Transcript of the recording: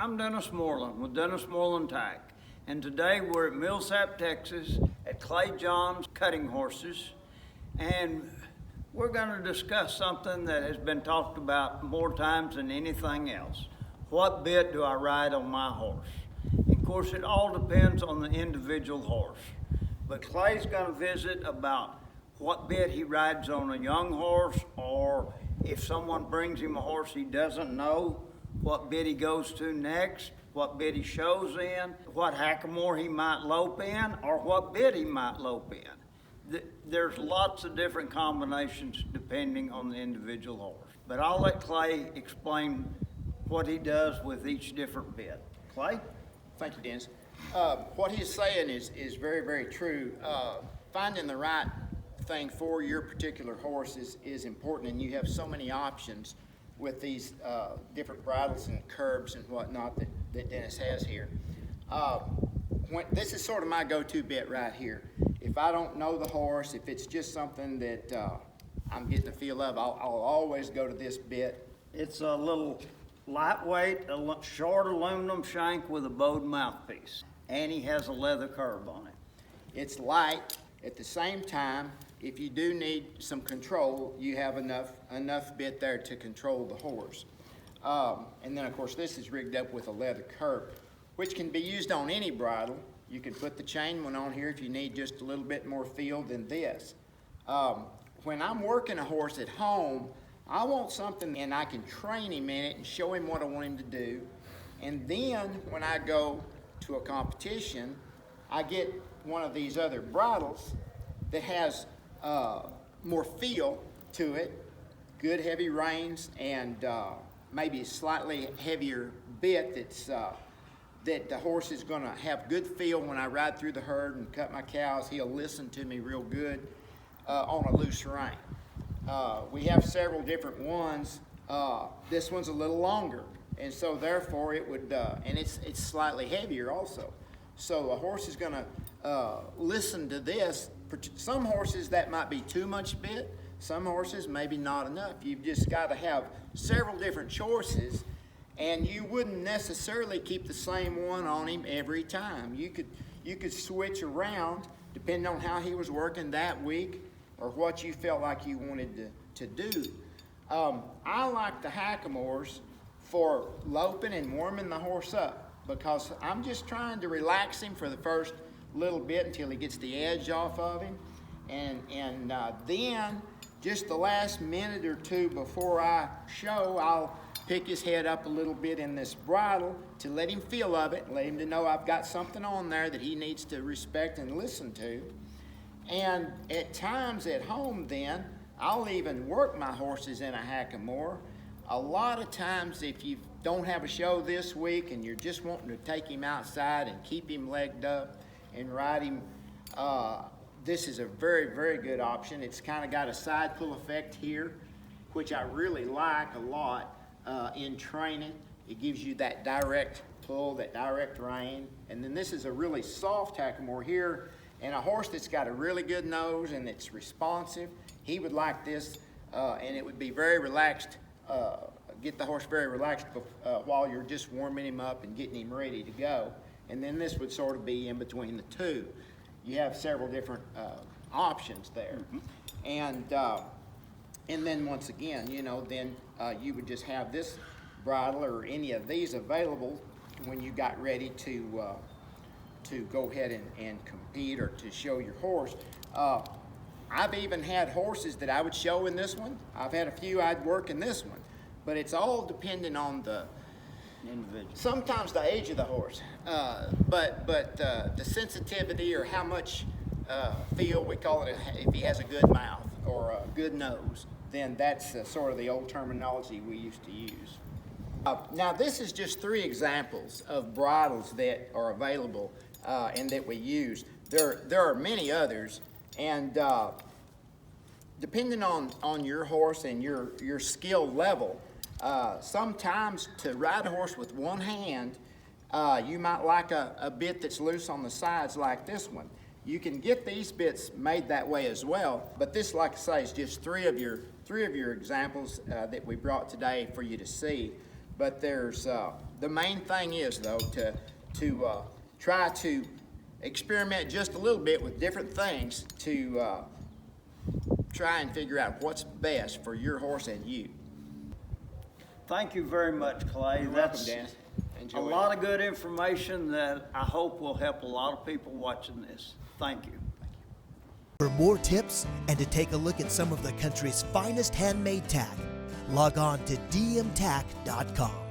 I'm Dennis Moreland with Dennis Moreland Tack, and today we're at Millsap, Texas at Clay John's Cutting Horses, and we're going to discuss something that has been talked about more times than anything else. What bit do I ride on my horse? Of course, it all depends on the individual horse, but Clay's going to visit about what bit he rides on a young horse, or if someone brings him a horse he doesn't know, what bit he goes to next, what bit he shows in, what hackamore he might lope in, or what bit he might lope in. There's lots of different combinations depending on the individual horse. But I'll let Clay explain what he does with each different bit. Clay? Thank you, Dennis. What he's saying is very, very true. Finding the right thing for your particular horse is important, and you have so many options with these different bridles and curbs and whatnot that Dennis has here. This is sort of my go-to bit right here. If I don't know the horse, if it's just something that I'm getting a feel of, I'll always go to this bit. It's a little lightweight, short aluminum shank with a bowed mouthpiece, and he has a leather curb on it. It's light. At the same time, if you do need some control, you have enough bit there to control the horse. And then, of course, this is rigged up with a leather curb, which can be used on any bridle. You can put the chain one on here if you need just a little bit more feel than this. When I'm working a horse at home, I want something, and I can train him in it and show him what I want him to do. And then when I go to a competition, I get one of these other bridles that has more feel to it, good heavy reins, and maybe a slightly heavier bit that the horse is going to have good feel when I ride through the herd and cut my cows. He'll listen to me real good on a loose rein. We have several different ones. This one's a little longer, and so therefore it would, and it's slightly heavier also. So a horse is going to listen to this. Some horses that might be too much bit, some horses maybe not enough. You've just got to have several different choices, and you wouldn't necessarily keep the same one on him every time. You could switch around depending on how he was working that week or what you felt like you wanted to do. I like the hackamores for loping and warming the horse up, because I'm just trying to relax him for the first little bit until he gets the edge off of him, and then just the last minute or two before I show, I'll pick his head up a little bit in this bridle to let him feel of it, let him to know I've got something on there that he needs to respect and listen to. And at times at home then, I'll even work my horses in a hackamore. A lot of times if you don't have a show this week and you're just wanting to take him outside and keep him legged up and ride him, this is a very, very good option. It's kind of got a side pull effect here, which I really like a lot in training. It gives you that direct pull, that direct rein. And then this is a really soft hackamore here, and a horse that's got a really good nose and it's responsive. He would like this, and it would be very relaxed, get the horse very relaxed while you're just warming him up and getting him ready to go. And then this would sort of be in between the two. You have several different options there. Mm-hmm. And then once again, then you would just have this bridle or any of these available when you got ready to go ahead and compete or to show your horse. I've even had horses that I would show in this one. I've had a few I'd work in this one. But it's all dependent on the individual. Sometimes the age of the horse, but the sensitivity or how much feel, we call it, if he has a good mouth or a good nose, then that's sort of the old terminology we used to use. Now this is just 3 examples of bridles that are available and that we use. There are many others, and depending on your horse and your skill level, sometimes to ride a horse with one hand, you might like a bit that's loose on the sides like this one. You can get these bits made that way as well, but this, like I say, is just three of your examples that we brought today for you to see. But there's The main thing is, though, to try to experiment just a little bit with different things to try and figure out what's best for your horse and you. Thank you very much, Clay. You're That's welcome, Dennis. Enjoy a lot of good information that I hope will help a lot of people watching this. Thank you. For more tips and to take a look at some of the country's finest handmade tack, log on to dmtack.com.